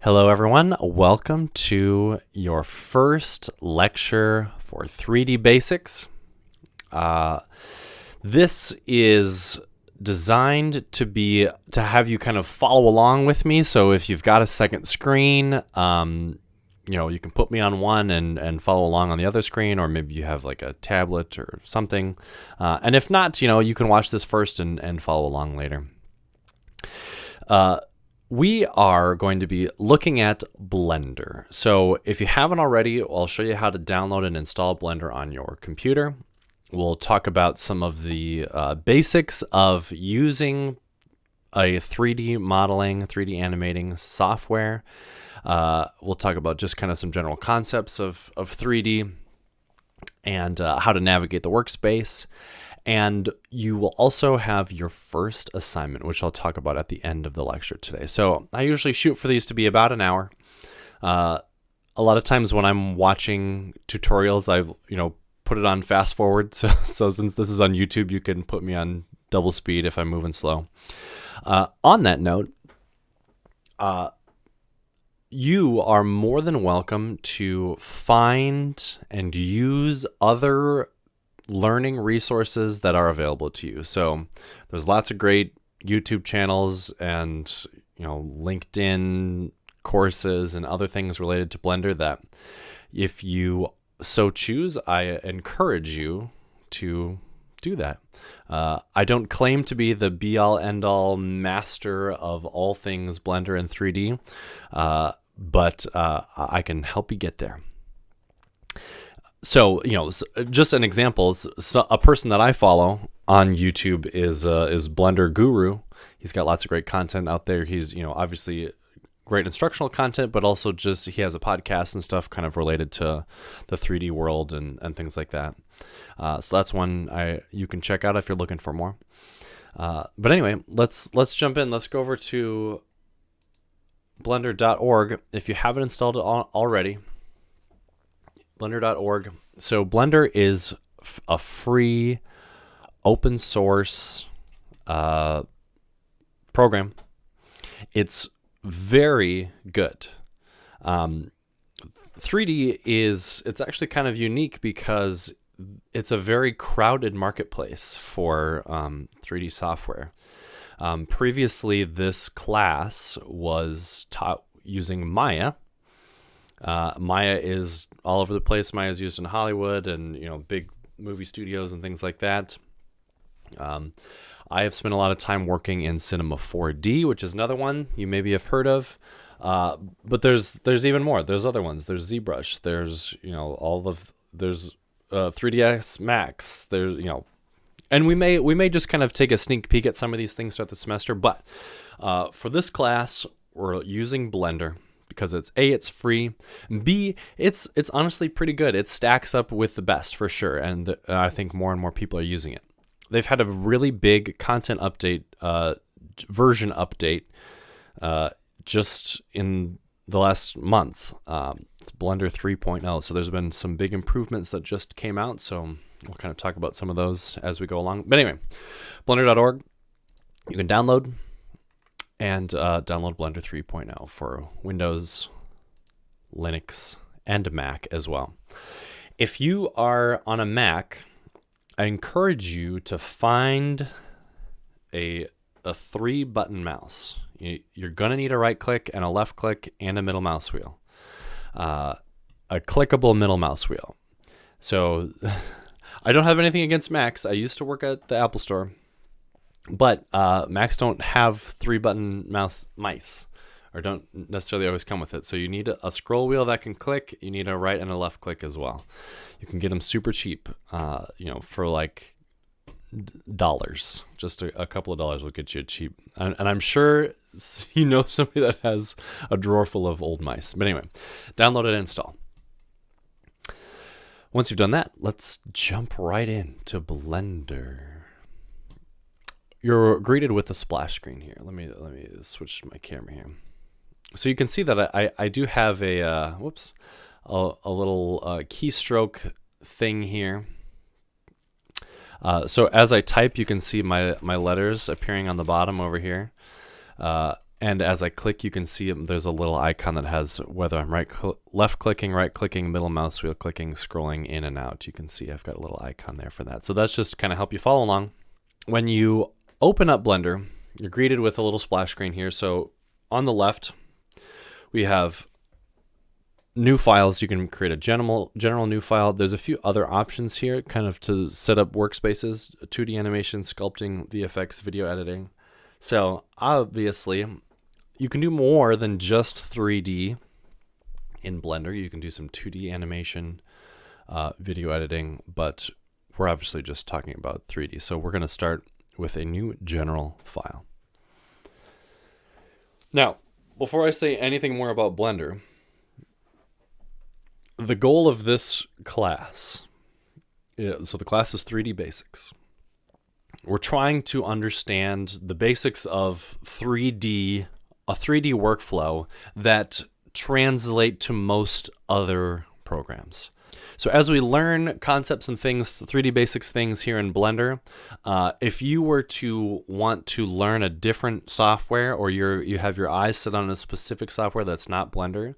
Hello, everyone. Welcome to your first lecture for 3D Basics. This is designed to have you kind of follow along with me. So if you've got a second screen, you can put me on one and follow along on the other screen, or maybe you have like a tablet or something. And if not, you can watch this first and follow along later. We are going to be looking at Blender. So if you haven't already, I'll show you how to download and install Blender on your computer. We'll talk about some of the basics of using a 3D modeling, 3D animating software. We'll talk about just kind of some general concepts of 3D and how to navigate the workspace. And you will also have your first assignment, which I'll talk about at the end of the lecture today. So I usually shoot for these to be about an hour. A lot of times when I'm watching tutorials, I put it on fast forward. So since this is on YouTube, you can put me on double speed if I'm moving slow. On that note, you are more than welcome to find and use other learning resources that are available to you. So there's lots of great YouTube channels and LinkedIn courses and other things related to Blender that if you so choose, I encourage you to do that. I don't claim to be the be-all end-all master of all things Blender and 3D, but I can help you get there. So, just an example, so a person that I follow on YouTube is Blender Guru. He's got lots of great content out there. He's, obviously great instructional content, but also just he has a podcast and stuff kind of related to the 3D world and things like that. So that's one you can check out if you're looking for more. But anyway, let's jump in. Let's go over to blender.org. If you haven't installed it already, blender.org. So Blender is a free open source program. It's very good. 3D it's actually kind of unique because it's a very crowded marketplace for 3D software. Previously, this class was taught using Maya. Maya is all over the place. Maya is used in Hollywood and big movie studios and things like that. I have spent a lot of time working in Cinema 4D, which is another one you maybe have heard of. But there's even more. There's other ones. There's ZBrush. There's there's 3ds Max. There's and we may just kind of take a sneak peek at some of these things throughout the semester. But for this class, we're using Blender. Because it's free, B, it's honestly pretty good. It stacks up with the best for sure, and I think more and more people are using it. They've had a really big content update, version update, just in the last month. It's Blender 3.0, so there's been some big improvements that just came out, so we'll kind of talk about some of those as we go along. But anyway, blender.org, you can download and download Blender 3.0 for Windows, Linux, and Mac as well. If you are on a Mac, I encourage you to find a 3-button mouse. You're going to need a right click and a left click and a middle mouse wheel. A clickable middle mouse wheel. So I don't have anything against Macs. I used to work at the Apple Store. But Macs don't have 3-button mice, or don't necessarily always come with it. So you need a scroll wheel that can click. You need a right and a left click as well. You can get them super cheap, for like dollars. Just a couple of dollars will get you cheap. And I'm sure somebody that has a drawer full of old mice. But anyway, download and install. Once you've done that, let's jump right into Blender. You're greeted with a splash screen here. Let me switch my camera here. So you can see that I do have a little keystroke thing here. So as I type, you can see my letters appearing on the bottom over here. And as I click, you can see there's a little icon that has whether I'm left clicking, right clicking, middle mouse wheel clicking, scrolling in and out. You can see I've got a little icon there for that. So that's just kind of help you follow along. When you open up Blender, you're greeted with a little splash screen here. So on the left, we have new files. You can create a general new file. There's a few other options here kind of to set up workspaces, 2D animation, sculpting, VFX, video editing. So obviously you can do more than just 3D in Blender. You can do some 2D animation, video editing, but we're obviously just talking about 3D. So we're going to start with a new general file. Now, before I say anything more about Blender, the goal of this class, so the class is 3D Basics. We're trying to understand the basics of a 3D workflow that translate to most other programs. So as we learn concepts and things, 3D Basics things here in Blender, if you were to want to learn a different software, or you have your eyes set on a specific software that's not Blender,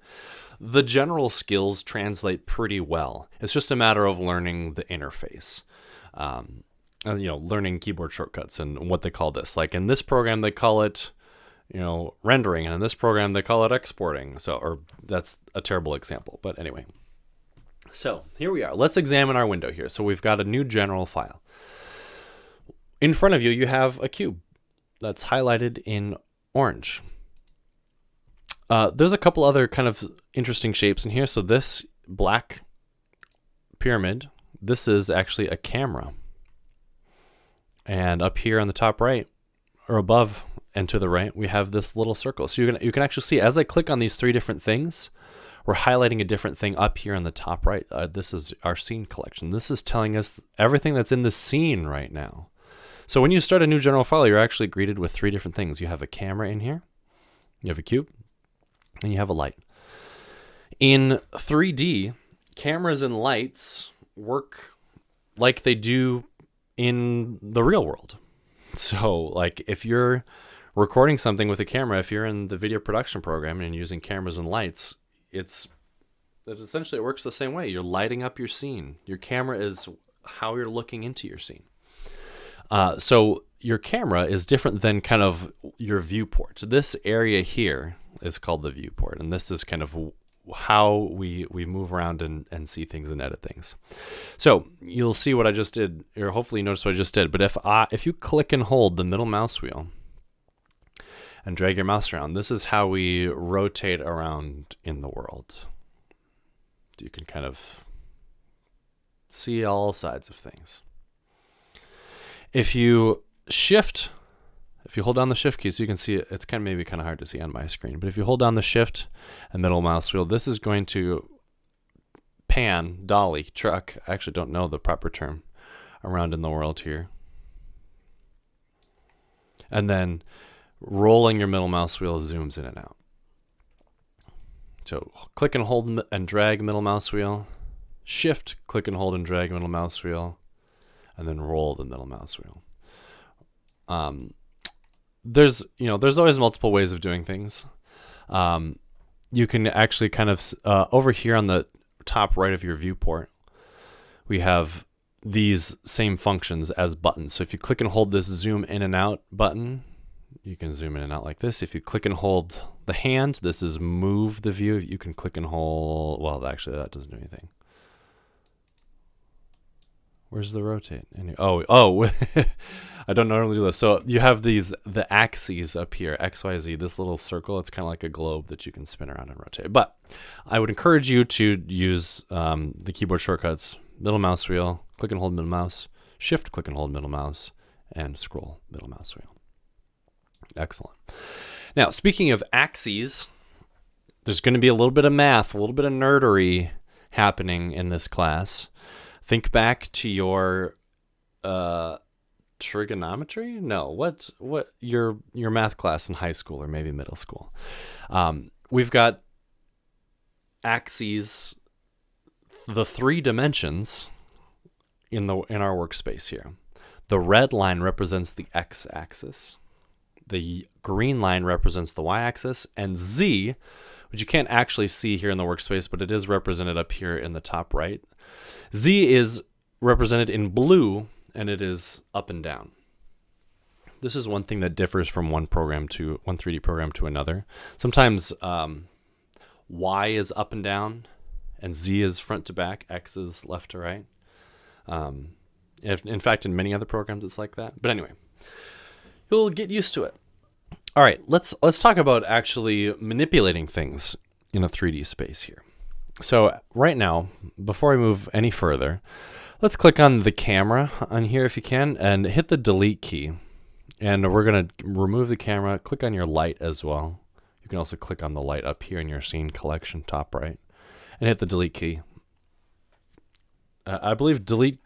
the general skills translate pretty well. It's just a matter of learning the interface. Learning keyboard shortcuts and what they call this. Like in this program, they call it, rendering, and in this program, they call it exporting. Or that's a terrible example, but anyway. So here we are. Let's examine our window here. So we've got a new general file. In front of you, you have a cube that's highlighted in orange. There's a couple other kind of interesting shapes in here. So this black pyramid, this is actually a camera. And up here on the top right, or above and to the right, we have this little circle. So you can actually see, as I click on these three different things, we're highlighting a different thing up here on the top right. This is our scene collection. This is telling us everything that's in the scene right now. So when you start a new general file, you're actually greeted with three different things. You have a camera in here, you have a cube, and you have a light. In 3D, cameras and lights work like they do in the real world. So like if you're recording something with a camera, if you're in the video production program and using cameras and lights, it works the same way. You're lighting up your scene. Your camera is how you're looking into your scene. So your camera is different than kind of your viewport. So this area here is called the viewport, and this is kind of how we move around and see things and edit things. So you'll see what I just did, or hopefully you notice what I just did. But if you click and hold the middle mouse wheel and drag your mouse around, this is how we rotate around in the world. You can kind of see all sides of things. If you hold down the shift key, so you can see it's maybe kind of hard to see on my screen, but if you hold down the shift and middle mouse wheel, this is going to pan, dolly, truck, I actually don't know the proper term, around in the world here. And then rolling your middle mouse wheel zooms in and out. So click and hold and drag middle mouse wheel, shift, click and hold and drag middle mouse wheel, and then roll the middle mouse wheel. There's always multiple ways of doing things. You can actually kind of, over here on the top right of your viewport, we have these same functions as buttons. So if you click and hold this zoom in and out button, you can zoom in and out like this. If you click and hold the hand, this is move the view. You can click and hold, well, actually that doesn't do anything. Where's the rotate? I don't normally do this. So you have the axes up here, X, Y, Z, this little circle. It's kind of like a globe that you can spin around and rotate. But I would encourage you to use the keyboard shortcuts, middle mouse wheel, click and hold middle mouse, shift, click and hold middle mouse, and scroll middle mouse wheel. Excellent. Now, speaking of axes, there's going to be a little bit of math, a little bit of nerdery happening in this class. Think back to your trigonometry? No, what your math class in high school or maybe middle school. We've got axes, the 3 dimensions in our workspace here. The red line represents the x-axis. The green line represents the y-axis, and Z, which you can't actually see here in the workspace, but it is represented up here in the top right. Z is represented in blue, and it is up and down. This is one thing that differs from one 3D program to another. Sometimes Y is up and down, and Z is front to back, X is left to right. In fact, in many other programs, it's like that. But anyway, you'll get used to it. All right, let's talk about actually manipulating things in a 3D space here. So right now, before I move any further, let's click on the camera on here if you can, and hit the delete key. And we're going to remove the camera. Click on your light as well. You can also click on the light up here in your scene collection, top right, and hit the delete key. I believe delete,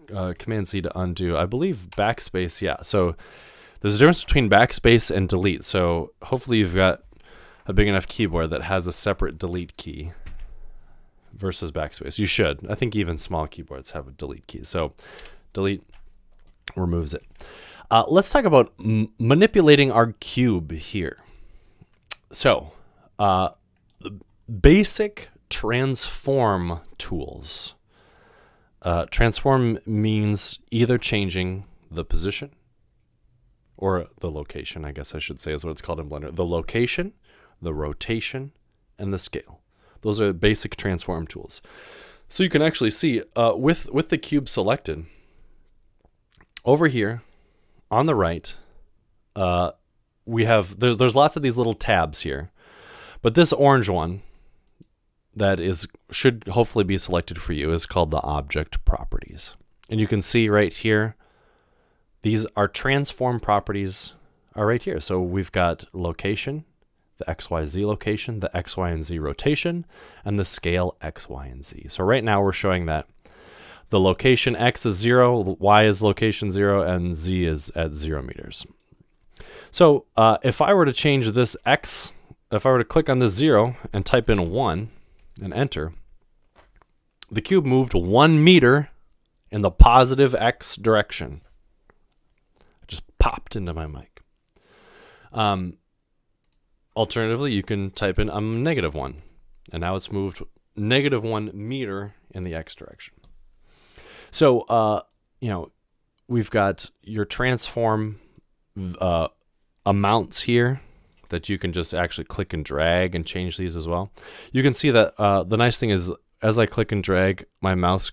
Command C to undo. I believe backspace, yeah. So there's a difference between backspace and delete. So hopefully you've got a big enough keyboard that has a separate delete key versus backspace. You should. I think even small keyboards have a delete key. So delete removes it. Let's talk about manipulating our cube here. So, basic transform tools. Transform means either changing the position or the location, I guess I should say is what it's called in Blender. The location, the rotation, and the scale. Those are basic transform tools. So you can actually see with the cube selected, over here, on the right, we have there's lots of these little tabs here, but this orange one that should hopefully be selected for you is called the object properties. And you can see right here, these are transform properties are right here. So we've got location, the X, Y, Z location, the X, Y, and Z rotation, and the scale X, Y, and Z. So right now we're showing that the location X is 0, Y is location 0, and Z is at 0 meters. So if I were to change this X, if I were to click on this 0 and type in 1 and enter, the cube moved 1 meter in the positive X direction. It just popped into my mic. Alternatively, you can type in -1, and now it's moved -1 meter in the X direction. So, we've got your transform amounts here that you can just actually click and drag and change these as well. You can see that the nice thing is as I click and drag, my mouse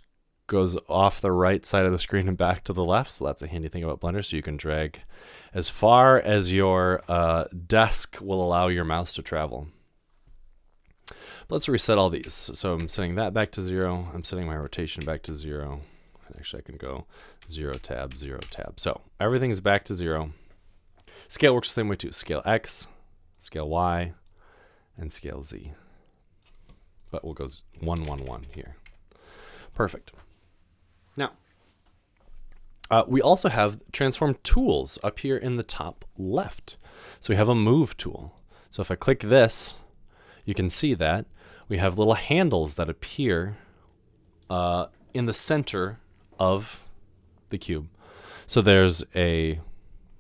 goes off the right side of the screen and back to the left. So that's a handy thing about Blender. So you can drag as far as your desk will allow your mouse to travel. Let's reset all these. So I'm setting that back to 0. I'm setting my rotation back to 0. Actually, I can go 0 tab, 0 tab. So everything is back to 0. Scale works the same way too. Scale X, scale Y, and scale Z. But we'll go 1, 1, 1 here. Perfect. Now, we also have transform tools up here in the top left. So we have a move tool. So if I click this, you can see that we have little handles that appear in the center of the cube. So there's a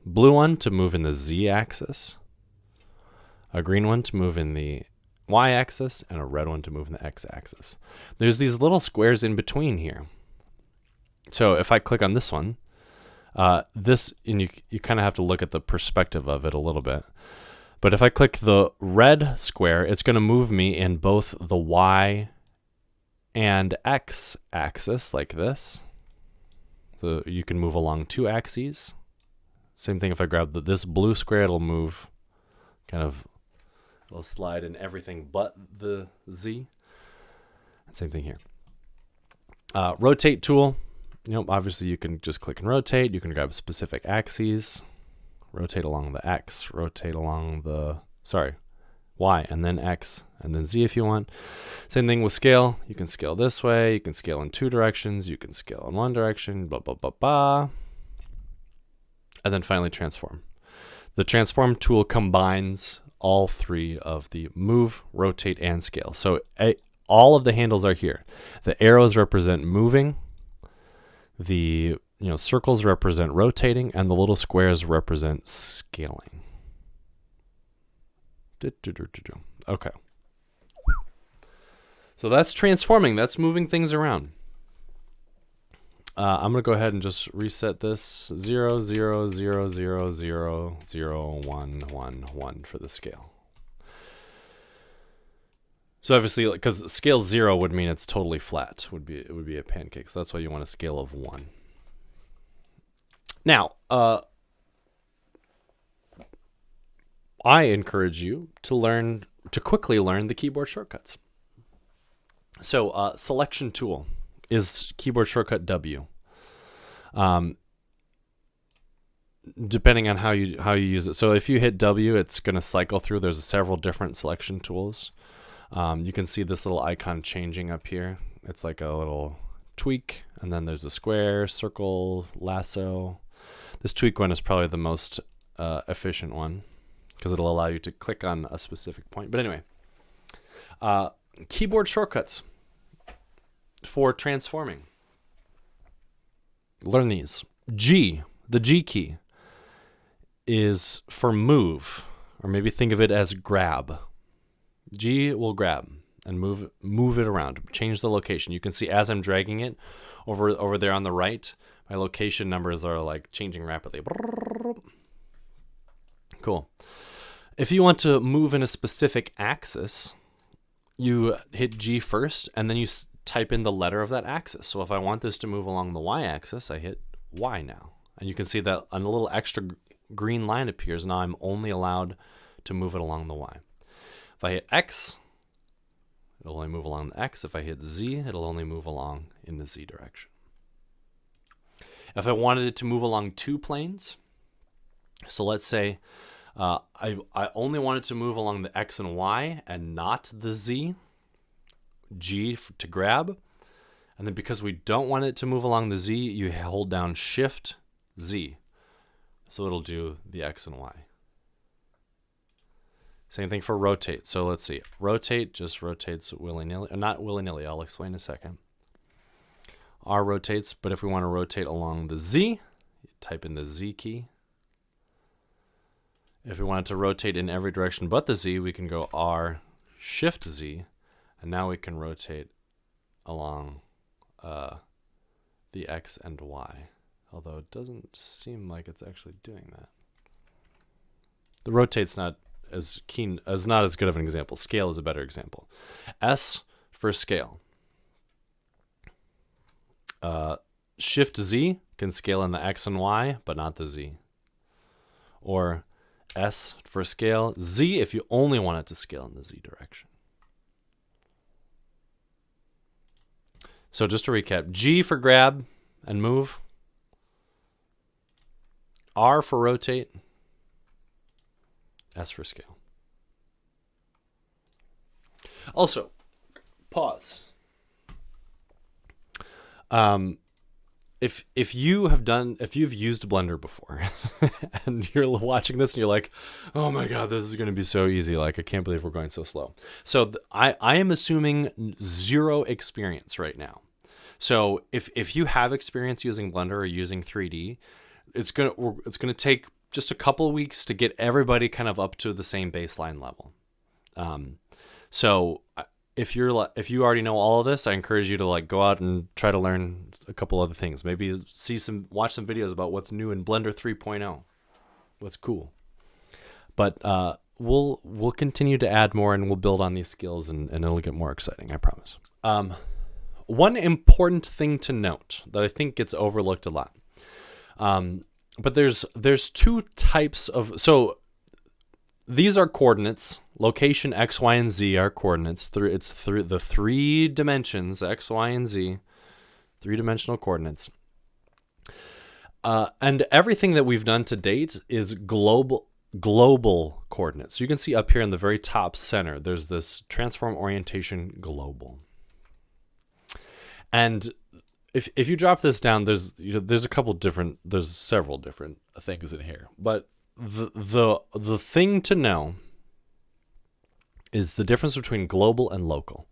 blue one to move in the Z-axis, a green one to move in the Y-axis, and a red one to move in the X-axis. There's these little squares in between here. So if I click on this one, and you kind of have to look at the perspective of it a little bit. But if I click the red square, it's going to move me in both the Y and X axis like this. So you can move along 2 axes. Same thing if I grab this blue square, it'll move it'll slide in everything but the Z. Same thing here. Rotate tool. Obviously you can just click and rotate. You can grab specific axes, rotate along the X, rotate along the, Y, and then X, and then Z if you want. Same thing with scale. You can scale this way. You can scale in 2 directions. You can scale in 1 direction, blah, blah, blah, blah. And then finally transform. The transform tool combines all 3 of the move, rotate, and scale. So all of the handles are here. The arrows represent moving. The circles represent rotating, and the little squares represent scaling. Okay. So that's transforming. That's moving things around. I'm going to go ahead and just reset this 0, 0, 0, 0, 0, 0, 1, 1, 1 for the scale. So obviously, because scale 0 would mean it's totally flat. It would be a pancake. So that's why you want a scale of 1. Now, I encourage you to quickly learn the keyboard shortcuts. So selection tool is keyboard shortcut W. Depending on how you use it. So if you hit W, it's going to cycle through. There's several different selection tools. You can see this little icon changing up here. It's like a little tweak, and then there's a square, circle, lasso. This tweak one is probably the most efficient one because it'll allow you to click on a specific point. But anyway, keyboard shortcuts for transforming. Learn these. G, the G key, is for move, or maybe think of it as grab. G will grab and move it around, change the location. You can see as I'm dragging it over there on the right, my location numbers are like changing rapidly. Cool. If you want to move in a specific axis, you hit G first, and then you type in the letter of that axis. So if I want this to move along the y-axis, I hit Y now. And you can see that a little extra green line appears. Now I'm only allowed to move it along the Y. If I hit X, it'll only move along the X. If I hit Z, it'll only move along in the Z direction. If I wanted it to move along 2 planes, so let's say I only wanted to move along the X and Y and not the Z, G to grab. And then because we don't want it to move along the Z, you hold down Shift Z. So it'll do the X and Y. Same thing for rotate. So let's see. Rotate just rotates willy-nilly. Not willy-nilly. I'll explain in a second. R rotates, but if we want to rotate along the Z, type in the Z key. If we wanted to rotate in every direction but the Z, we can go R, Shift Z, and now we can rotate along the X and Y. Although it doesn't seem like it's actually doing that. The rotate's not as good of an example. Scale is a better example. S for scale. Shift Z can scale in the X and Y, but not the Z. Or S for scale. Z if you only want it to scale in the Z direction. So just to recap, G for grab and move. R for rotate. S for scale. Also, pause. If you've used Blender before and you're watching this and you're like, oh my God, this is going to be so easy. Like, I can't believe we're going so slow. So I am assuming 0 experience right now. So if you have experience using Blender or using 3D, it's gonna take just a couple of weeks to get everybody kind of up to the same baseline level. So if you already know all of this, I encourage you to like go out and try to learn a couple other things. Maybe watch some videos about what's new in Blender 3.0. What's cool. But we'll continue to add more, and we'll build on these skills, and it'll get more exciting, I promise. One important thing to note that I think gets overlooked a lot. But there's 2 types of, so these are coordinates. Location X, Y, and Z are coordinates. It's through the 3 dimensions, X, Y, and Z, 3-dimensional coordinates. And everything that we've done to date is global coordinates. So you can see up here in the very top center, there's this transform orientation global. And if you drop this down, there's several different things in here. But the thing to know is the difference between global and local.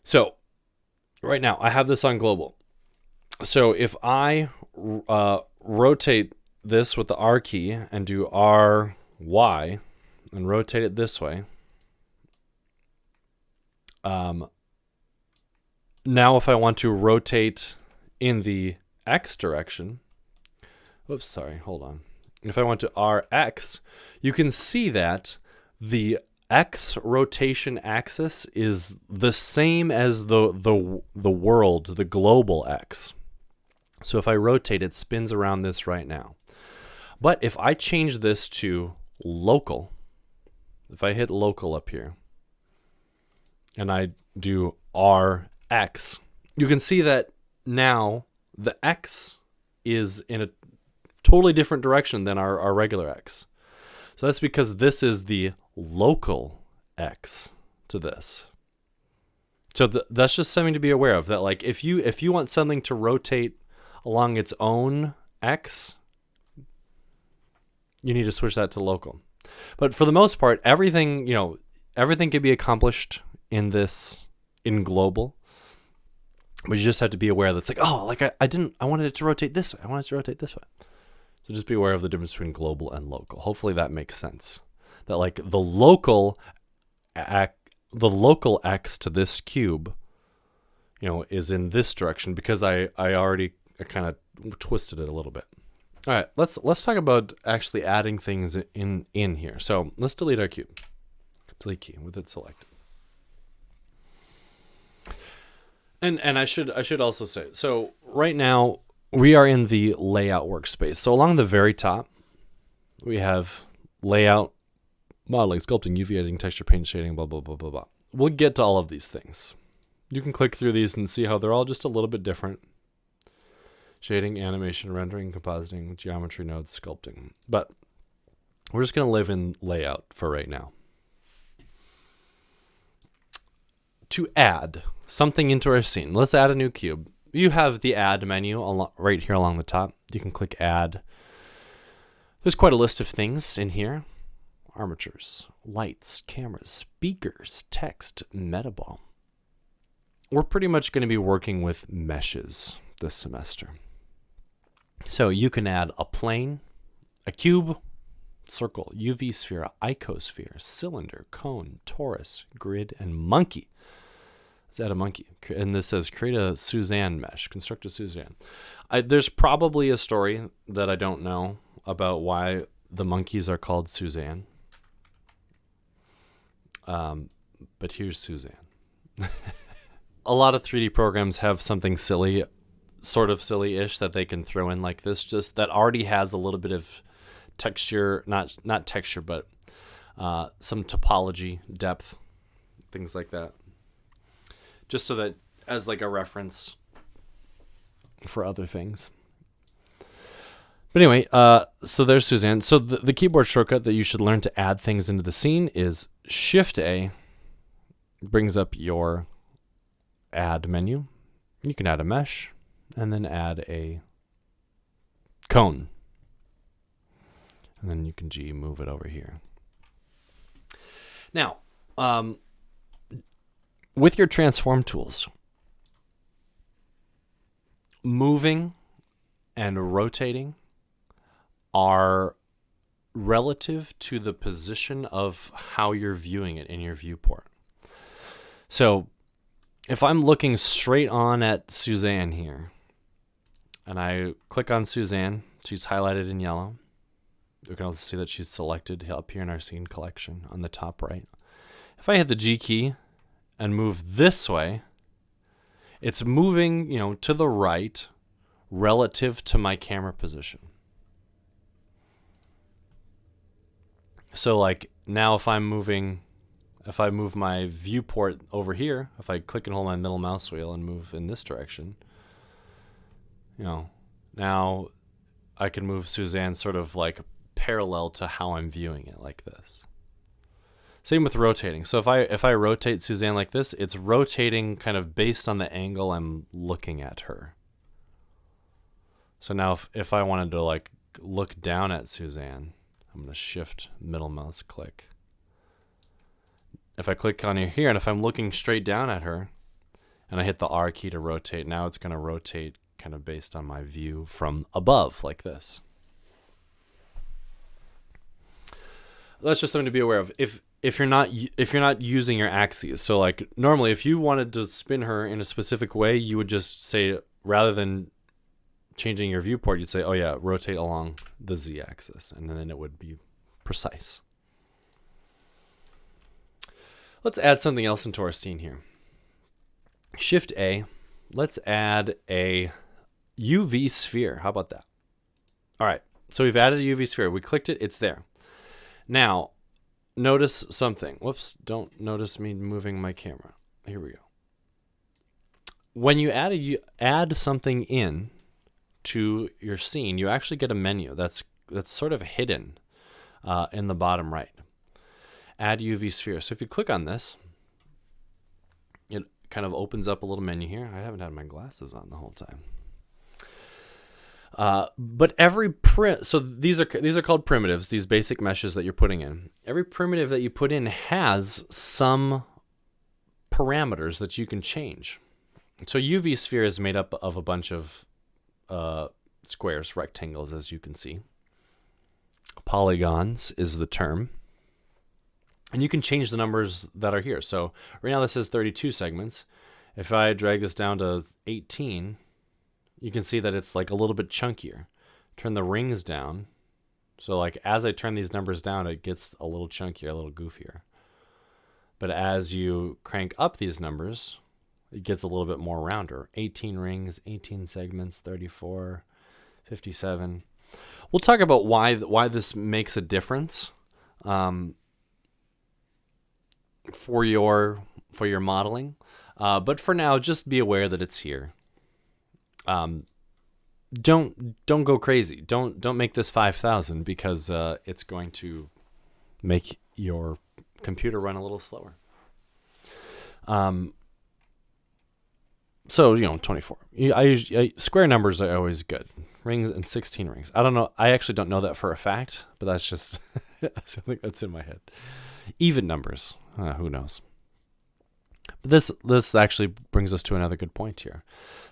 So right now I have this on global. So if I rotate this with the R key and do R, Y, and rotate it this way, now if I want to rotate in the X direction, whoops, sorry, hold on. If I want to RX, you can see that the X rotation axis is the same as the world, the global X. So if I rotate, it spins around this right now. But if I change this to local, if I hit local up here, and I do RX, you can see that now the X is in a totally different direction than our regular X. So that's because this is the local X to this. So that's just something to be aware of, that like if you want something to rotate along its own X, you need to switch that to local. But for the most part, everything can be accomplished in global. But you just have to be aware that it's like, oh, like I wanted it to rotate this way. I wanted it to rotate this way. So just be aware of the difference between global and local. Hopefully that makes sense. That like the local X to this cube, is in this direction because I already kind of twisted it a little bit. All right, let's talk about actually adding things in here. So let's delete our cube. Delete key with it selected. And I should also say, so right now we are in the layout workspace. So along the very top, we have layout, modeling, sculpting, UV editing, texture, paint, shading, blah, blah, blah, blah, blah. We'll get to all of these things. You can click through these and see how they're all just a little bit different. Shading, animation, rendering, compositing, geometry nodes, sculpting. But we're just going to live in layout for right now. To add something into our scene, let's add a new cube. You have the add menu right here along the top. You can click add. There's quite a list of things in here. Armatures, lights, cameras, speakers, text, metaball. We're pretty much going to be working with meshes this semester. So you can add a plane, a cube, circle, UV sphere, icosphere, cylinder, cone, torus, grid, and monkey. Let's add a monkey. And this says create a Suzanne mesh, construct a Suzanne. There's probably a story that I don't know about why the monkeys are called Suzanne. But here's Suzanne. A lot of 3D programs have something silly, sort of silly-ish, that they can throw in like this, just that already has a little bit of texture, not texture, but some topology, depth, things like that. Just so that as like a reference for other things. But anyway, so there's Suzanne. So the keyboard shortcut that you should learn to add things into the scene is Shift-A. Brings up your add menu. You can add a mesh and then add a cone. And then you can move it over here. Now, with your transform tools, moving and rotating are relative to the position of how you're viewing it in your viewport. So if I'm looking straight on at Suzanne here, and I click on Suzanne, she's highlighted in yellow. You can also see that she's selected up here in our scene collection on the top right. If I hit the G key and move this way, it's moving, to the right relative to my camera position. So like now if I move my viewport over here, if I click and hold my middle mouse wheel and move in this direction, now I can move Suzanne sort of like parallel to how I'm viewing it, like this. Same with rotating. So if I rotate Suzanne like this, it's rotating kind of based on the angle I'm looking at her. So now if I wanted to like look down at Suzanne, I'm going to shift middle mouse click. If I click on here and if I'm looking straight down at her and I hit the R key to rotate, now it's going to rotate kind of based on my view from above like this. That's just something to be aware of. If you're not using your axes, so like normally if you wanted to spin her in a specific way, you would just say, rather than changing your viewport, you'd say, oh yeah, rotate along the z-axis, and then it would be precise. Let's add something else into our scene here. Shift A, let's add a UV sphere. How about that? All right, so we've added a UV sphere. We clicked it, it's there. Now, notice something. Whoops, don't notice me moving my camera. Here we go. When you add something in to your scene, you actually get a menu that's sort of hidden in the bottom right. Add UV sphere. So if you click on this, it kind of opens up a little menu here. I haven't had my glasses on the whole time. But every so these are called primitives, these basic meshes that you're putting in. Every primitive that you put in has some parameters that you can change. So UV sphere is made up of a bunch of squares, rectangles, as you can see. Polygons is the term. And you can change the numbers that are here. So right now this says 32 segments. If I drag this down to 18, you can see that it's like a little bit chunkier. Turn the rings down. So like as I turn these numbers down, it gets a little chunkier, a little goofier. But as you crank up these numbers, it gets a little bit more rounder. 18 rings, 18 segments, 34, 57. We'll talk about why this makes a difference for your modeling. But for now, just be aware that it's here. Don't go crazy. Don't make this 5,000 because it's going to make your computer run a little slower. So 24. Square numbers are always good. Rings and 16 rings. I don't know. I actually don't know that for a fact, but that's just something that's in my head. Even numbers. Who knows? But this actually brings us to another good point here.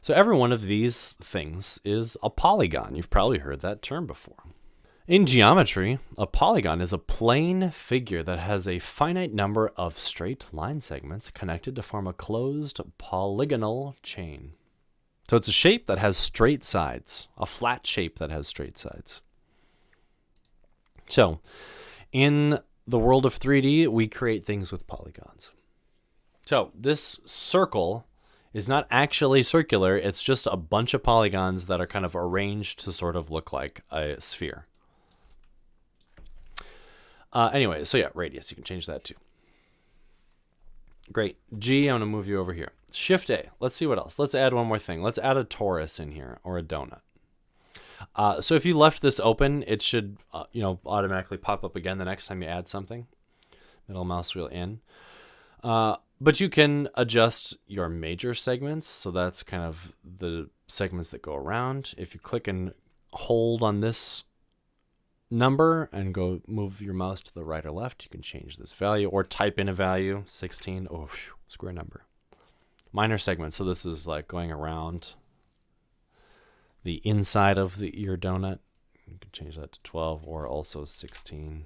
So every one of these things is a polygon. You've probably heard that term before. In geometry, a polygon is a plane figure that has a finite number of straight line segments connected to form a closed polygonal chain. So it's a shape that has straight sides, a flat shape that has straight sides. So in the world of 3D, we create things with polygons. So this circle is not actually circular. It's just a bunch of polygons that are kind of arranged to sort of look like a sphere. Anyway, so yeah, radius. You can change that too. Great. G, I'm going to move you over here. Shift A. Let's see what else. Let's add one more thing. Let's add a torus in here, or a donut. So if you left this open, it should automatically pop up again the next time you add something. Middle mouse wheel in. But you can adjust your major segments. So that's kind of the segments that go around. If you click and hold on this number and go move your mouse to the right or left, you can change this value or type in a value, 16, square number. Minor segments. So this is like going around the inside of your donut. You can change that to 12 or also 16.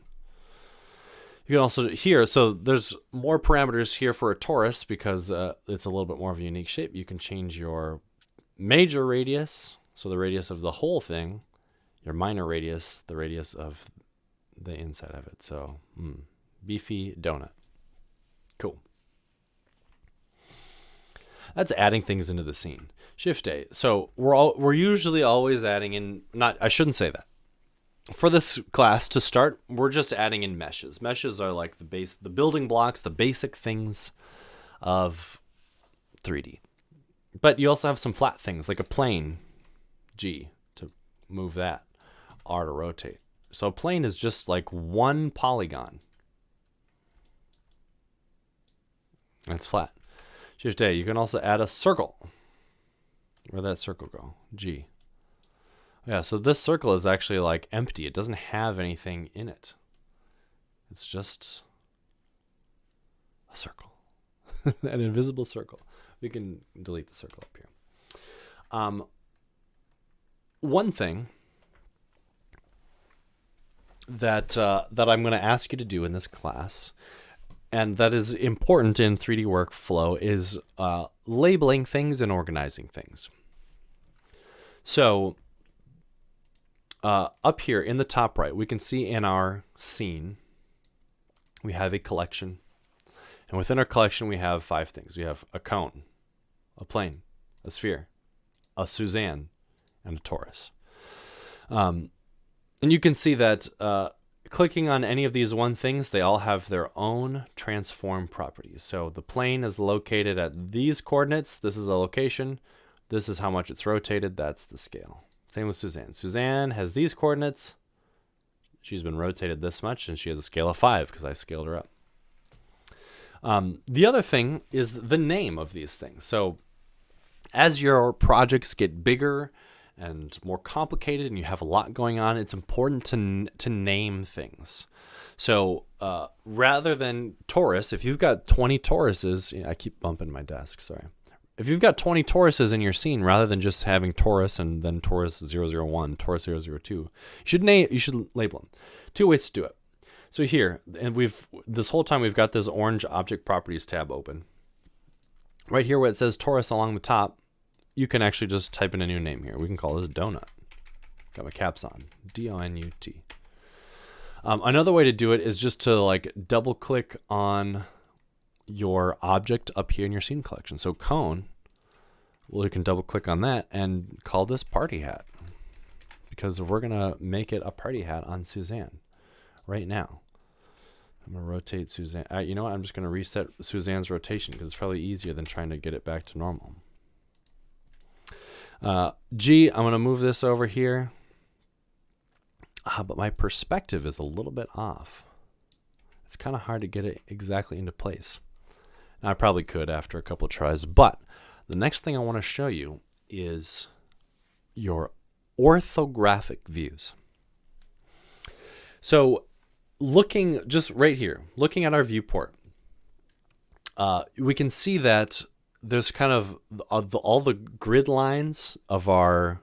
You can also here, so there's more parameters here for a torus because it's a little bit more of a unique shape. You can change your major radius, so the radius of the whole thing, your minor radius, the radius of the inside of it. So beefy donut. Cool. That's adding things into the scene. Shift A. So we're usually always adding in, I shouldn't say that. For this class, to start, we're just adding in meshes. Meshes are like the building blocks, the basic things of 3D. But you also have some flat things, like a plane, G, to move that, R to rotate. So a plane is just like one polygon. That's flat. Shift A, you can also add a circle. Where'd that circle go? G. Yeah, so this circle is actually like empty. It doesn't have anything in it. It's just a circle. An invisible circle. We can delete the circle up here. one thing that I'm going to ask you to do in this class, and that is important in 3D workflow, is labeling things and organizing things. So up here in the top right, we can see in our scene, we have a collection. And within our collection, we have 5 things. We have a cone, a plane, a sphere, a Suzanne, and a torus. And you can see that clicking on any of these one things, they all have their own transform properties. So the plane is located at these coordinates. This is the location. This is how much it's rotated. That's the scale. Same with Suzanne. Suzanne has these coordinates. She's been rotated this much, and she has a scale of 5 because I scaled her up. The other thing is the name of these things. So as your projects get bigger and more complicated and you have a lot going on, it's important to name things. So rather than torus, if you've got 20 toruses, I keep bumping my desk, sorry. If you've got 20 toruses in your scene, rather than just having torus and then torus 001, torus 002, you should label them. 2 ways to do it. So here, and this whole time we've got this orange object properties tab open. Right here where it says torus along the top, you can actually just type in a new name here. We can call this donut. Got my caps on, D-O-N-U-T. Another way to do it is just to like double click on your object up here in your scene collection. So cone, well, you can double click on that and call this party hat, because we're gonna make it a party hat on Suzanne right now. I'm going to rotate Suzanne. You know what? I'm just going to reset Suzanne's rotation because it's probably easier than trying to get it back to normal. G, I'm going to move this over here. But my perspective is a little bit off. It's kind of hard to get it exactly into place. Now, I probably could after a couple of tries, but the next thing I want to show you is your orthographic views. So looking just right here, looking at our viewport, we can see that there's kind of all the grid lines of our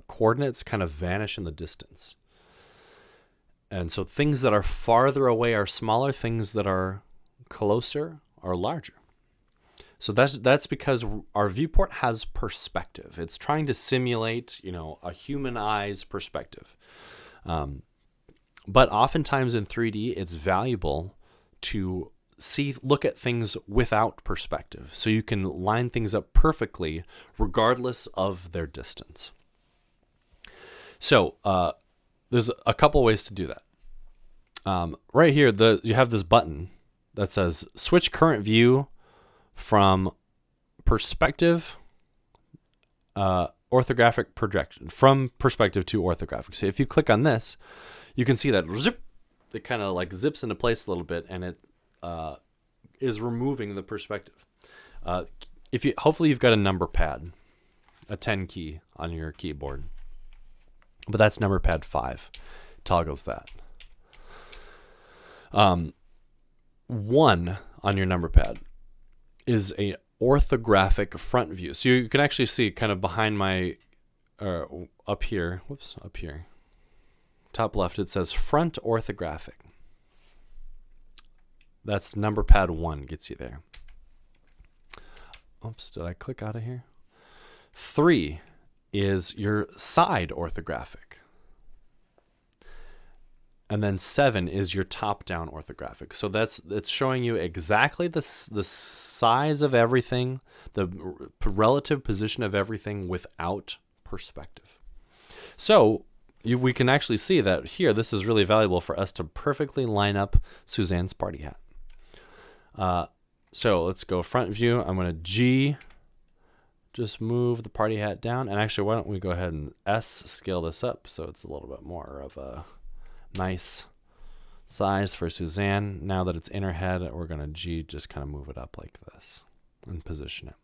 coordinates kind of vanish in the distance. And so things that are farther away are smaller, things that are closer are larger. So that's because our viewport has perspective. It's trying to simulate, a human eye's perspective. But oftentimes in 3D, it's valuable to look at things without perspective, so you can line things up perfectly regardless of their distance. So there's a couple ways to do that. Right here, you have this button that says switch current view from perspective orthographic projection, from perspective to orthographic. So if you click on this, you can see that it kind of like zips into place a little bit, and it is removing the perspective. Hopefully you've got a number pad, a 10 key on your keyboard, but that's number pad 5. Toggles that. 1 on your number pad is a orthographic front view. So you can actually see kind of behind my up here, top left, it says front orthographic. That's number pad 1 gets you there. Oops, did I click out of here? 3 is your side orthographic. And then 7 is your top-down orthographic. So it's showing you exactly the size of everything, the relative position of everything without perspective. So we can actually see that here, this is really valuable for us to perfectly line up Suzanne's party hat. So let's go front view. I'm going to just move the party hat down. And actually, why don't we go ahead and scale this up so it's a little bit more of a nice size for Suzanne. Now that it's in her head, we're going to just kind of move it up like this and position it.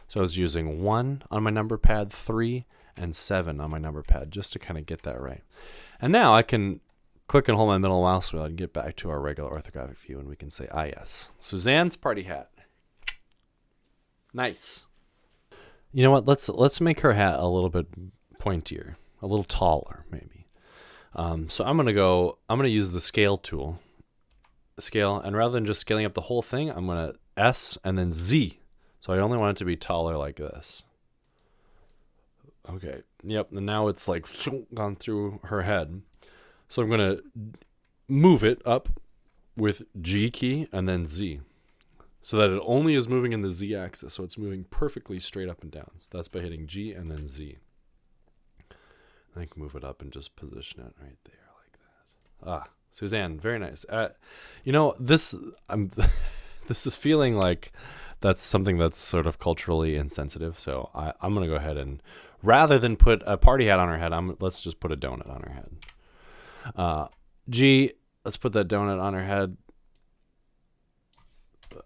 So I was using 1 on my number pad, 3, and 7 on my number pad just to kind of get that right. And now I can click and hold my middle mouse wheel and get back to our regular orthographic view, and we can say, yes, Suzanne's party hat. Nice. You know what? Let's make her hat a little bit pointier, a little taller maybe. So I'm going to use the scale tool. Scale, and rather than just scaling up the whole thing, I'm going to S and then Z. So I only want it to be taller like this. Okay, yep, and now it's like gone through her head. So I'm going to move it up with G key and then Z, so that it only is moving in the Z axis, so it's moving perfectly straight up and down. So that's by hitting G and then Z. I can move it up and just position it right there like that. Ah, Suzanne, very nice. This this is feeling like that's something that's sort of culturally insensitive. So I'm gonna go ahead and, rather than put a party hat on her head, let's just put a donut on her head. G, let's put that donut on her head.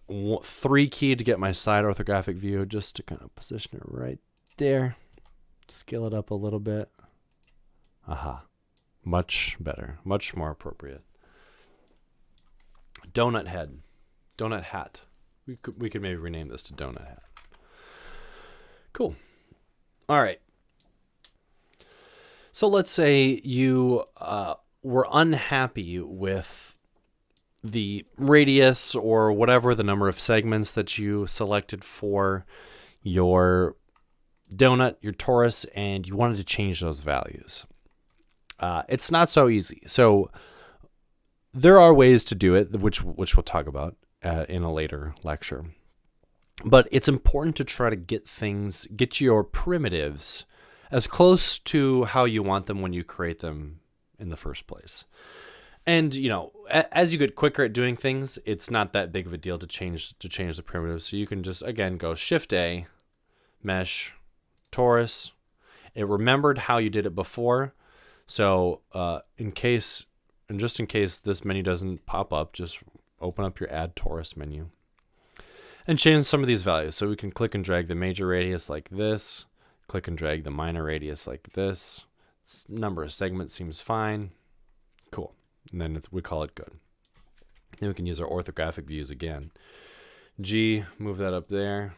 3 key to get my side orthographic view, just to kind of position it right there. Scale it up a little bit. Aha. Much better. Much more appropriate. Donut head. Donut hat. We could maybe rename this to donut hat. Cool. All right. So let's say you were unhappy with the radius or whatever the number of segments that you selected for your donut, your torus, and you wanted to change those values. It's not so easy. So there are ways to do it, which we'll talk about in a later lecture. But it's important to try to get your primitives as close to how you want them when you create them in the first place. And, as you get quicker at doing things, it's not that big of a deal to change the primitives. So you can just, again, go Shift A, Mesh, Torus. It remembered how you did it before. So just in case this menu doesn't pop up, just open up your Add Torus menu and change some of these values. So we can click and drag the major radius like this, click and drag the minor radius like this. Number of segments seems fine. Cool. And then we call it good. Then we can use our orthographic views again. G, move that up there.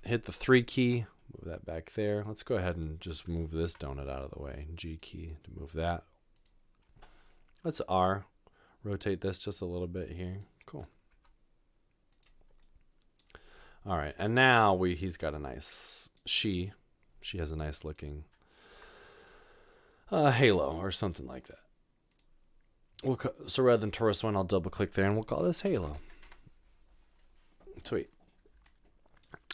Hit the 3 key, move that back there. Let's go ahead and just move this donut out of the way. G key to move that. Let's R. Rotate this just a little bit here. Cool. All right, and now he's got a nice, she has a nice looking halo or something like that. So rather than Torus 1, I'll double click there and we'll call this halo. Sweet.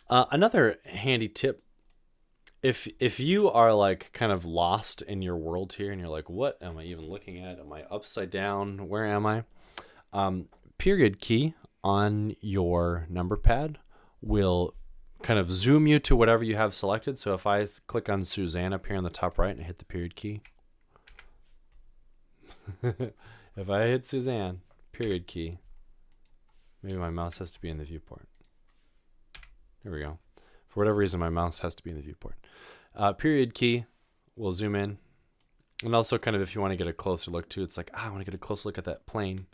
Another handy tip, if you are like kind of lost in your world here and you're like, what am I even looking at? Am I upside down? Where am I? Period key on your number pad will kind of zoom you to whatever you have selected. So if I click on Suzanne up here in the top right and hit the period key, if I hit Suzanne, period key, maybe my mouse has to be in the viewport. There we go. For whatever reason, my mouse has to be in the viewport. Period key will zoom in. And also kind of if you want to get a closer look too, it's like, I want to get a closer look at that plane.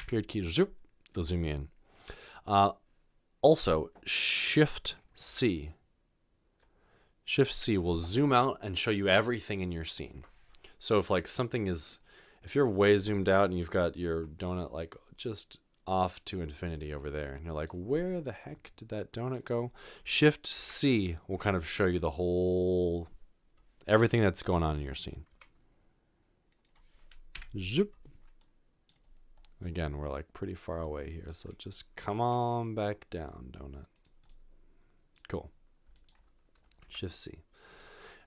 Period key, zoop, it'll zoom you in. Also, Shift C. Shift C will zoom out and show you everything in your scene. So if like something is, if you're way zoomed out and you've got your donut like just off to infinity over there and you're like, where the heck did that donut go? Shift C will kind of show you the whole, everything that's going on in your scene. Zoop. Again, we're like pretty far away here, so just come on back down, donut. Cool. Shift C.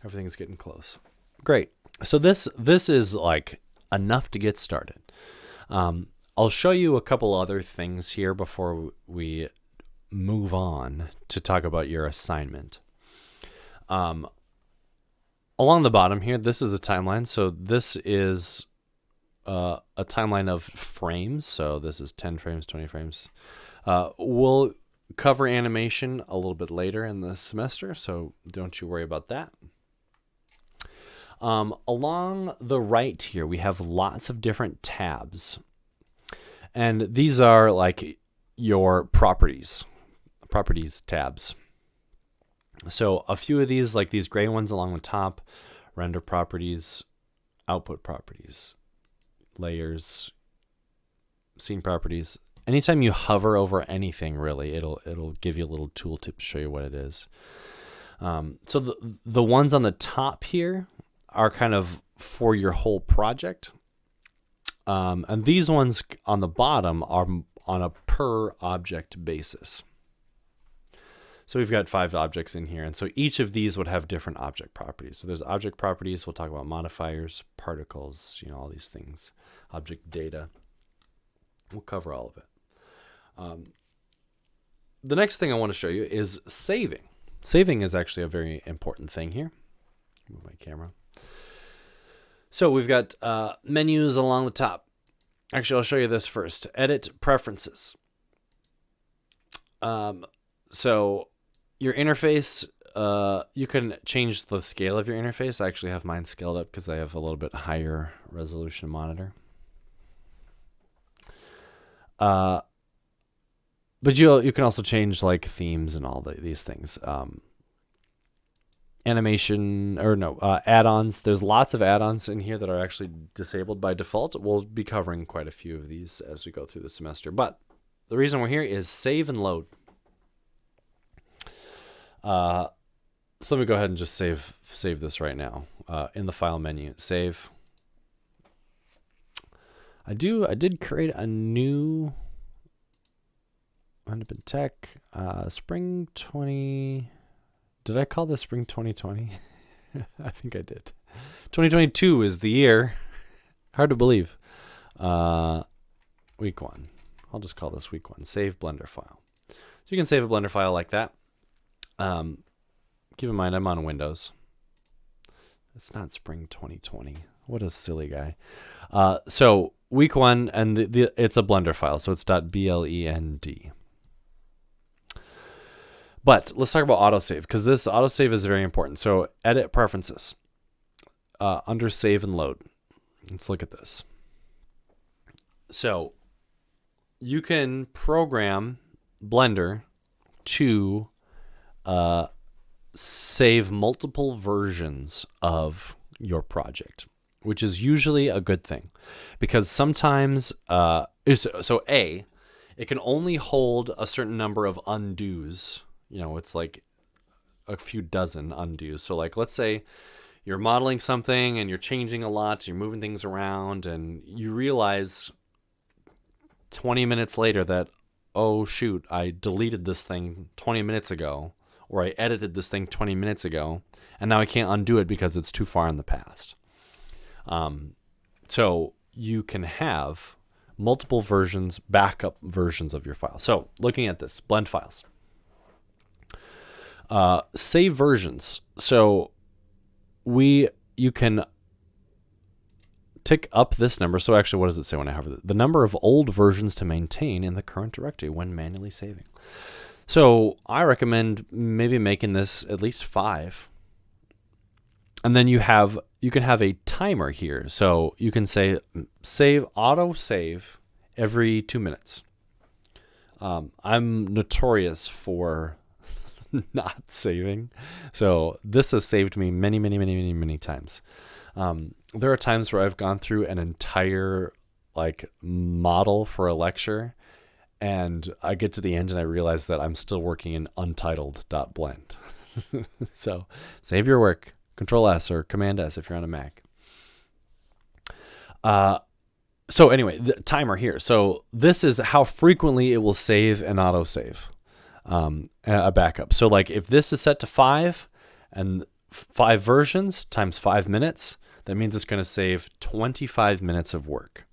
Everything's getting close. Great. So this is like enough to get started. I'll show you a couple other things here before we move on to talk about your assignment. Along the bottom here, this is a timeline. So this is a timeline of frames. So this is 10 frames, 20 frames. We'll cover animation a little bit later in the semester, so don't you worry about that. Along the right here, we have lots of different tabs. And these are like your properties tabs. So a few of these, like these gray ones along the top, render properties, output properties, layers, scene properties. Anytime you hover over anything, really, it'll give you a little tooltip to show you what it is. So the ones on the top here are kind of for your whole project. And these ones on the bottom are on a per object basis. So we've got 5 objects in here. And so each of these would have different object properties. So there's object properties. We'll talk about modifiers, particles, all these things, object data. We'll cover all of it. The next thing I want to show you is saving. Saving is actually a very important thing here. Move my camera. So we've got menus along the top. Actually, I'll show you this first. Edit preferences. So your interface, you can change the scale of your interface. I actually have mine scaled up because I have a little bit higher resolution monitor. But you can also change like themes and all these things. Animation add-ons. There's lots of add-ons in here that are actually disabled by default. We'll be covering quite a few of these as we go through the semester. But the reason we're here is save and load. So let me go ahead and just save this right now in the file menu. Save. I did create a new End Up in Tech Spring 20. Did I call this Spring 2020? I think I did. 2022 is the year. Hard to believe. Week 1. I'll just call this week 1. Save Blender file. So you can save a Blender file like that. Keep in mind I'm on Windows. It's not Spring 2020. What a silly guy. So week 1, and it's a Blender file, so it's .blend. But let's talk about autosave, because this autosave is very important. So edit preferences under save and load. Let's look at this. So you can program Blender to save multiple versions of your project, which is usually a good thing, because sometimes it can only hold a certain number of undos. It's like a few dozen undos. So like, let's say you're modeling something and you're changing a lot, you're moving things around, and you realize 20 minutes later that, oh shoot, I deleted this thing 20 minutes ago, or I edited this thing 20 minutes ago, and now I can't undo it because it's too far in the past. So you can have multiple versions, backup versions of your file. So looking at this, blend files. Save versions. So you can tick up this number. So actually, what does it say when I hover? The number of old versions to maintain in the current directory when manually saving. So I recommend maybe making this at least 5. And then you can have a timer here. So you can say auto save every 2 minutes. I'm notorious for not saving. So this has saved me many times. There are times where I've gone through an entire model for a lecture, and I get to the end and I realize that I'm still working in untitled.blend. So save your work, Control S or Command S if you're on a Mac. So anyway, the timer here. So this is how frequently it will save and autosave a backup. So like if this is set to 5 and 5 versions times 5 minutes, that means it's going to save 25 minutes of work.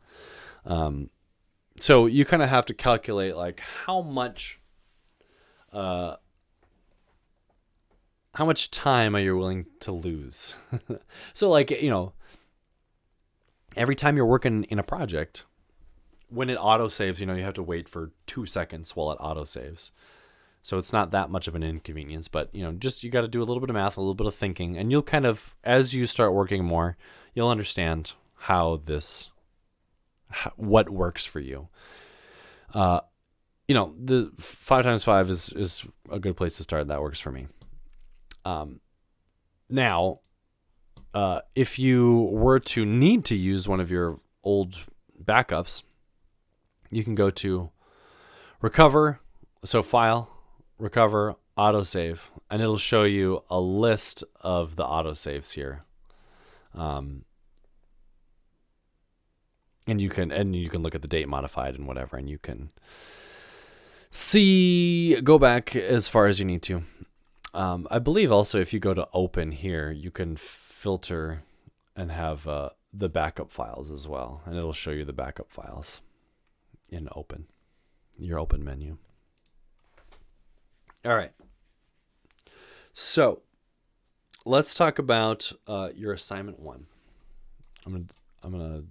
So you kind of have to calculate like how much time are you willing to lose? So like, every time you're working in a project, when it autosaves, you have to wait for 2 seconds while it autosaves. So it's not that much of an inconvenience, but you got to do a little bit of math, a little bit of thinking, and you'll kind of, as you start working more, you'll understand what works for you. The 5 times 5 is a good place to start. That works for me. Now, if you were to need to use one of your old backups, you can go to recover, so file, recover, autosave, and it'll show you a list of the autosaves here. And you can look at the date modified and whatever, and you can go back as far as you need to. I believe also if you go to open here, you can filter and have the backup files as well, and it'll show you the backup files in open, your open menu. All right. So let's talk about your assignment 1. I'm gonna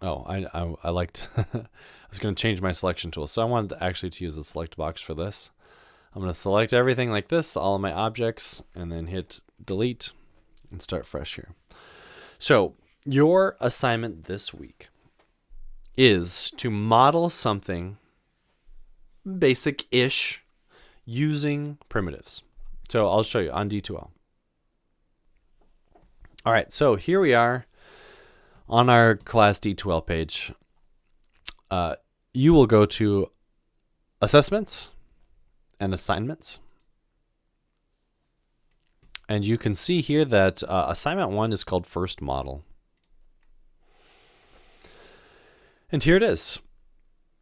Oh, I liked I was going to change my selection tool. So I wanted to use the select box for this. I'm going to select everything like this, all of my objects, and then hit delete and start fresh here. So your assignment this week is to model something basic-ish using primitives. So I'll show you on D2L. All right, so here we are on our class D2L page. You will go to assessments and assignments. And you can see here that assignment 1 is called first model. And here it is.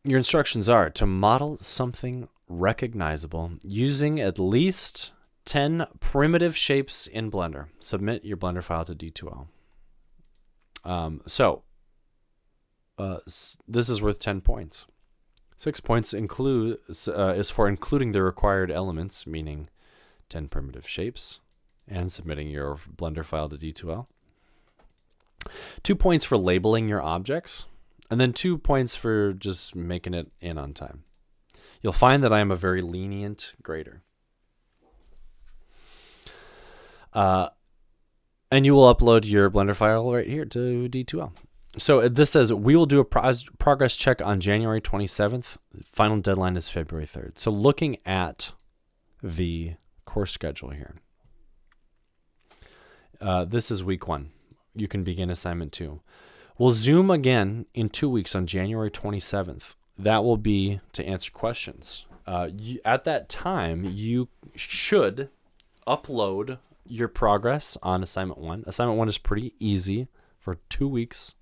Your instructions are to model something recognizable using at least 10 primitive shapes in Blender. Submit your Blender file to D2L. This is worth 10 points. 6 points is for including the required elements, meaning 10 primitive shapes, and submitting your Blender file to D2L. 2 points for labeling your objects, and then 2 points for just making it in on time. You'll find that I am a very lenient grader. And you will upload your Blender file right here to D2L. So this says, we will do a progress check on January 27th. Final deadline is February 3rd. So looking at the course schedule here, this is week 1. You can begin assignment 2. We'll Zoom again in 2 weeks on January 27th. That will be to answer questions. At that time, you should upload your progress on assignment 1. Assignment 1 is pretty easy for 2 weeks.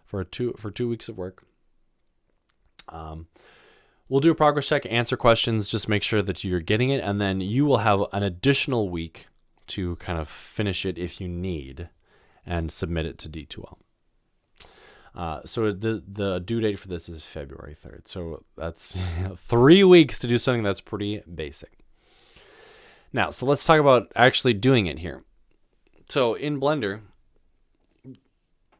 For 2 weeks of work. We'll do a progress check, answer questions, just make sure that you're getting it, and then you will have an additional week to kind of finish it if you need, and submit it to D2L. So the due date for this is February 3rd. So that's 3 weeks to do something that's pretty basic. Now, so let's talk about actually doing it here. So in Blender,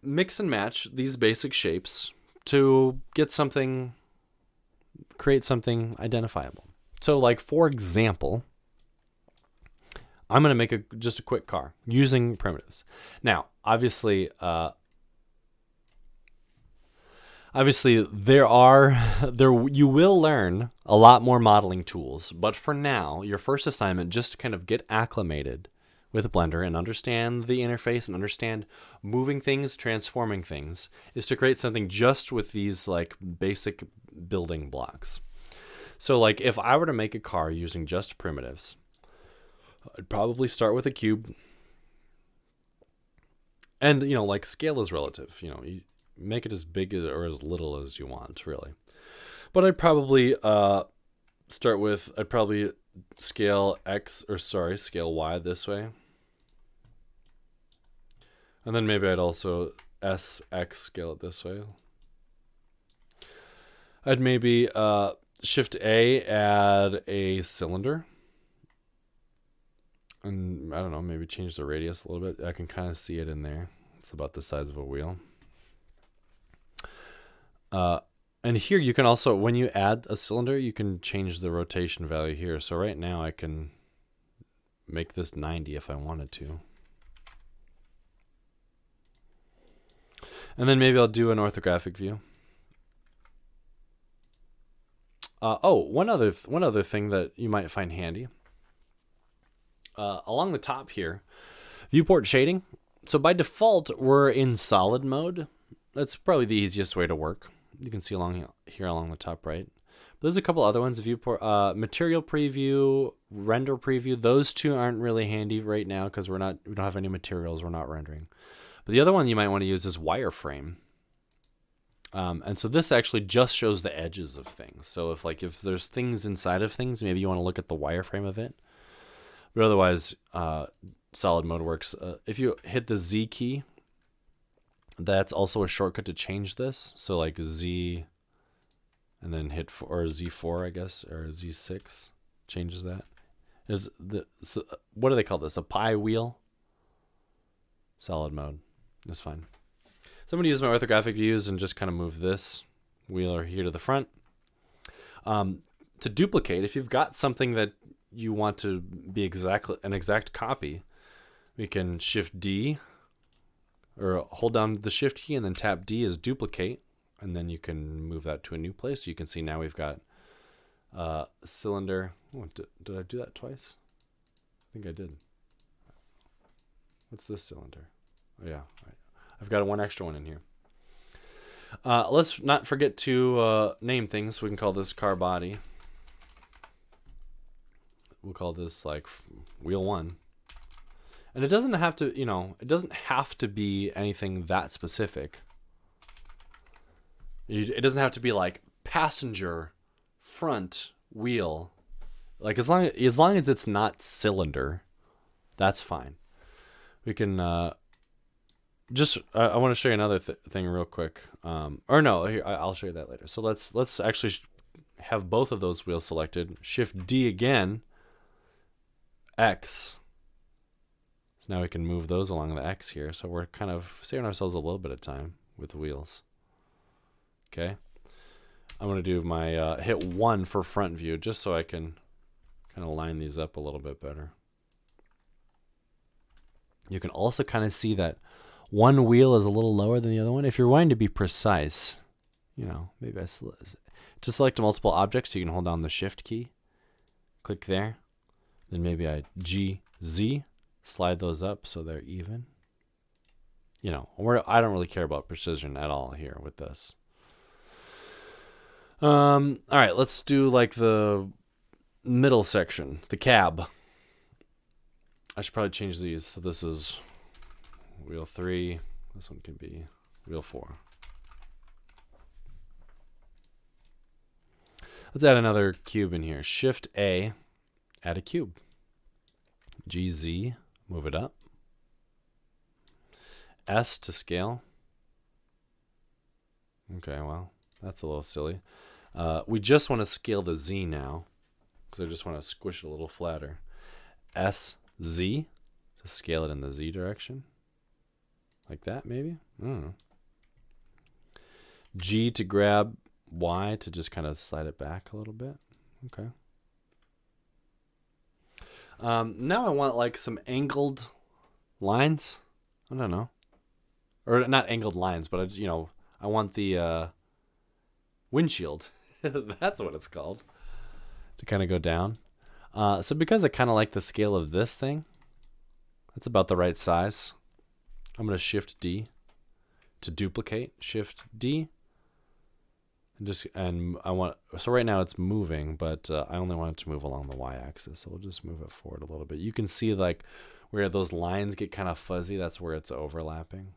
mix and match these basic shapes to get something, create something identifiable. So like, for example, I'm going to make just a quick car using primitives. Now, obviously you will learn a lot more modeling tools, but for now, your first assignment, just to kind of get acclimated with Blender and understand the interface and understand moving things, transforming things, is to create something just with these like basic building blocks. So like, if I were to make a car using just primitives, I'd probably start with a cube. And, you know, like, scale is relative. You know, you make it as big or as little as you want, really. But I'd probably scale scale Y this way. And then maybe I'd also SX scale it this way. I'd maybe Shift A, add a cylinder. And I don't know, maybe change the radius a little bit. I can kind of see it in there. It's about the size of a wheel. And here you can also, when you add a cylinder, you can change the rotation value here. So right now I can make this 90 if I wanted to. And then maybe I'll do an orthographic view. one other thing that you might find handy. Along the top here, viewport shading. So by default, we're in solid mode. That's probably the easiest way to work. You can see along here along the top right. But there's a couple other ones. Viewport, material preview, render preview. Those two aren't really handy right now because we don't have any materials. We're not rendering. But the other one you might want to use is wireframe. And so this actually just shows the edges of things. So if there's things inside of things, maybe you want to look at the wireframe of it. But otherwise, solid mode works. If you hit the Z key, that's also a shortcut to change this. So like Z, and then hit or Z4, I guess, or Z6 changes that. What do they call this? A pie wheel? Solid mode. That's fine. So I'm going to use my orthographic views and just kind of move this wheel here to the front. To duplicate, if you've got something that you want to be an exact copy, we can Shift D or hold down the Shift key and then tap D as duplicate, and then you can move that to a new place. You can see now we've got cylinder. Oh, did I do that twice? I think I did. What's this cylinder? Oh yeah, I've got one extra one in here. Let's not forget to name things. We can call this car body. We'll call this like wheel 1. And it doesn't have to, it doesn't have to be anything that specific. It doesn't have to be like passenger front wheel. Like as long as it's not cylinder, that's fine. We can I want to show you another thing real quick. Or no, here, I'll show you that later. So let's actually have both of those wheels selected. Shift D again. X. So now we can move those along the X here. So we're kind of saving ourselves a little bit of time with the wheels. Okay. I'm going to do my hit 1 for front view just so I can kind of line these up a little bit better. You can also kind of see that one wheel is a little lower than the other one. If you're wanting to be precise, maybe to select multiple objects, you can hold down the Shift key, click there, then maybe I G, Z, slide those up so they're even. I don't really care about precision at all here with this. All right, let's do like the middle section, the cab. I should probably change these. So this is wheel 3. This one can be wheel 4. Let's add another cube in here. Shift A, add a cube. GZ, move it up. S to scale. Okay, well, that's a little silly. We just want to scale the Z now because I just want to squish it a little flatter. SZ to scale it in the Z direction. Like that, maybe? I don't know. G to grab Y to just kind of slide it back a little bit. Okay. Now I want like some angled lines. I don't know. Or not angled lines, but I want the windshield. That's what it's called. To kind of go down. So because I kind of like the scale of this thing, that's about the right size. I'm going to Shift D to duplicate. Shift D. So right now it's moving, but I only want it to move along the y-axis. So we'll just move it forward a little bit. You can see like where those lines get kind of fuzzy. That's where it's overlapping.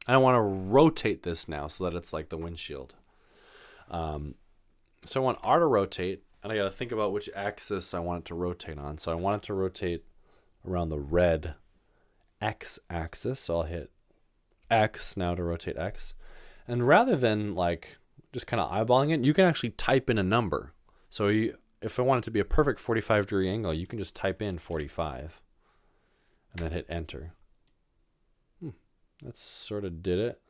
I want to rotate this now so that it's like the windshield. So I want R to rotate, and I got to think about which axis I want it to rotate on. So I want it to rotate around the red X axis. So I'll hit X now to rotate X. And rather than like just kind of eyeballing it, you can actually type in a number. So if I want it to be a perfect 45-degree angle, you can just type in 45 and then hit enter. That sort of did it.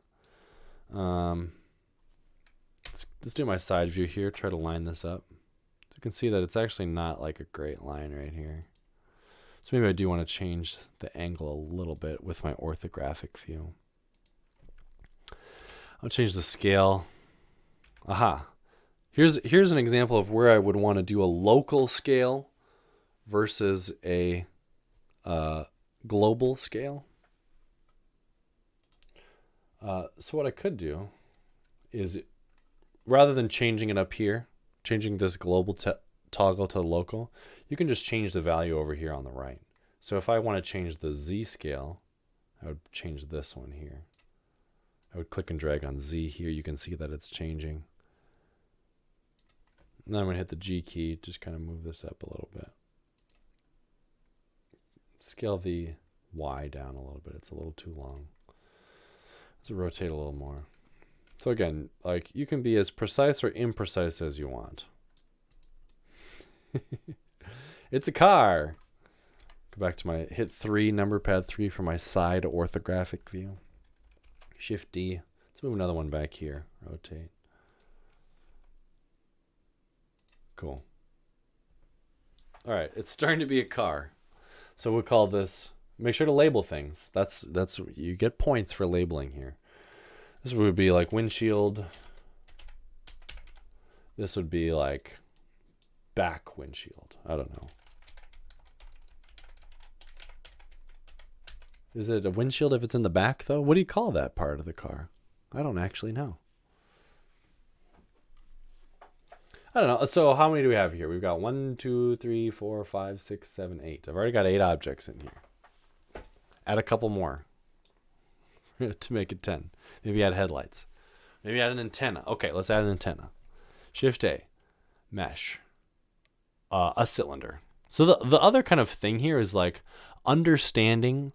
Let's do my side view here, try to line this up. So you can see that it's actually not like a great line right here. So maybe I do want to change the angle a little bit with my orthographic view. I'll change the scale. Aha. Here's an example of where I would want to do a local scale versus a global scale. So what I could do is, rather than changing it up here, changing this global toggle to local, you can just change the value over here on the right. So if I want to change the Z scale, I would change this one here. I would click and drag on Z here. You can see that it's changing. And then I'm going to hit the G key, just kind of move this up a little bit. Scale the Y down a little bit. It's a little too long. Let's rotate a little more. So again, like, you can be as precise or imprecise as you want. It's a car. Go back to my hit 3, number pad 3 for my side orthographic view. Shift D. Let's move another one back here. Rotate. Cool. All right, it's starting to be a car. So we'll call this, make sure to label things. That's you get points for labeling here. This would be like windshield. This would be like back windshield. I don't know. Is it a windshield if it's in the back, though? What do you call that part of the car? I don't actually know. I don't know. So how many do we have here? We've got 1, 2, 3, 4, 5, 6, 7, 8. I've already got 8 objects in here. Add a couple more to make it 10. Maybe add headlights. Maybe add an antenna. Okay, let's add an antenna. Shift A. Mesh. A cylinder. So the other kind of thing here is like understanding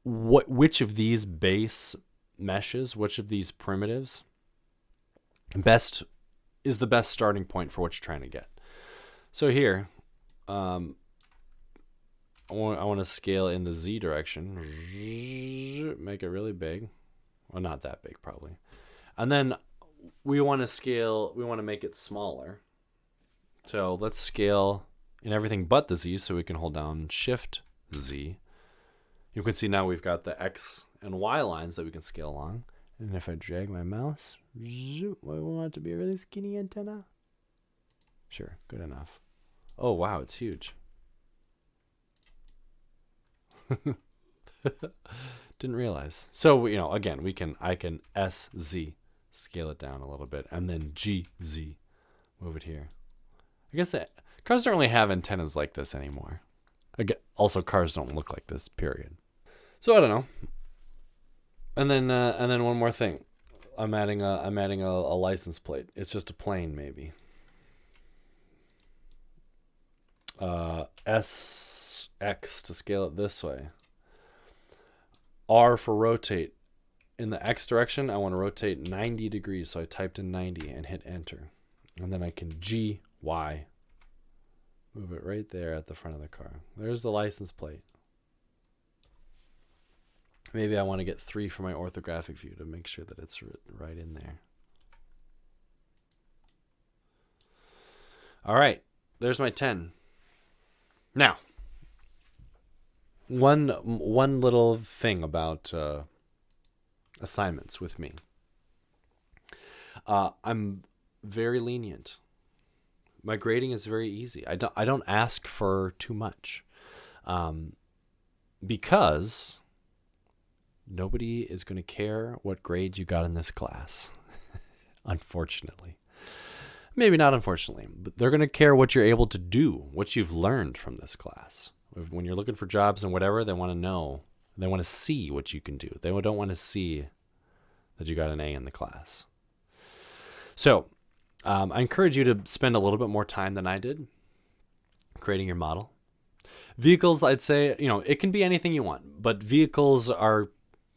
which of these base meshes, which of these primitives is the best starting point for what you're trying to get. So here, I want to scale in the Z direction, make it really big. Well, not that big probably. And then we want to make it smaller. So let's scale in everything but the Z, so we can hold down Shift Z. You can see now we've got the X and Y lines that we can scale along. And if I drag my mouse, we want it to be a really skinny antenna. Sure, good enough. Oh wow, it's huge. Didn't realize. So, again, I can SZ scale it down a little bit, and then GZ move it here. I guess cars don't really have antennas like this anymore. Again, also cars don't look like this, period. So I don't know. And then one more thing. I'm adding a license plate. It's just a plane, maybe. SX to scale it this way. R for rotate. In the X direction, I want to rotate 90 degrees. So I typed in 90 and hit enter. And then I can GY. Move it right there at the front of the car. There's the license plate. Maybe I want to get 3 for my orthographic view to make sure that it's right in there. All right, there's my 10. Now, one little thing about assignments with me. I'm very lenient. My grading is very easy. I don't ask for too much, because nobody is going to care what grade you got in this class, unfortunately. Maybe not unfortunately, but they're going to care what you're able to do, what you've learned from this class. When you're looking for jobs and whatever, they want to know, they want to see what you can do. They don't want to see that you got an A in the class. So I encourage you to spend a little bit more time than I did creating your model. Vehicles, I'd say, it can be anything you want, but vehicles are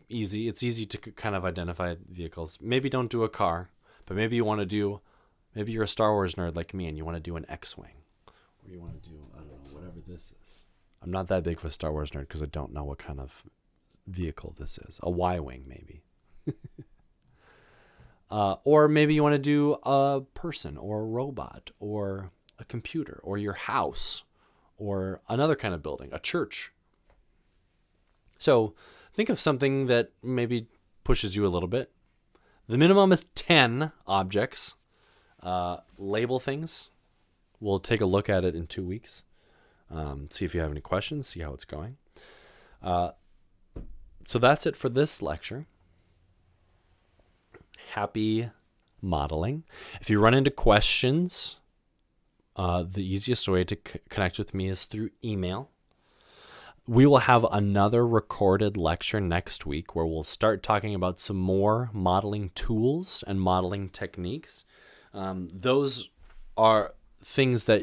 easy. It's easy to kind of identify vehicles. Maybe don't do a car, but maybe you want to do, maybe you're a Star Wars nerd like me and you want to do an X-Wing, or you want to do, I don't know, whatever this is. I'm not that big of a Star Wars nerd because I don't know what kind of vehicle this is. A Y-Wing, maybe. Or maybe you want to do a person or a robot or a computer or your house or another kind of building, a church. So think of something that maybe pushes you a little bit. The minimum is 10 objects. Label things. We'll take a look at it in 2 weeks. See if you have any questions, see how it's going. So that's it for this lecture. Happy modeling. If you run into questions, the easiest way to connect with me is through email. We will have another recorded lecture next week where we'll start talking about some more modeling tools and modeling techniques. Those are things that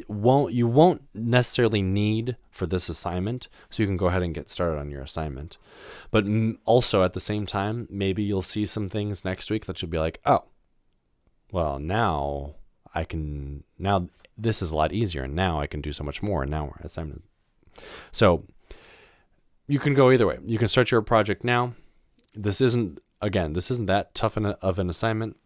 you won't necessarily need for this assignment, so you can go ahead and get started on your assignment. But also at the same time, maybe you'll see some things next week that you'll be like, oh, well, now this is a lot easier, and now I can do so much more, and now we're assignment. So you can go either way. You can start your project now. This isn't that tough of an assignment.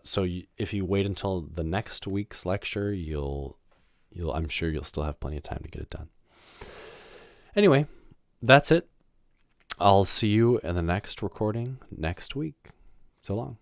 So if you wait until the next week's lecture, I'm sure you'll still have plenty of time to get it done. Anyway, that's it. I'll see you in the next recording next week. So long.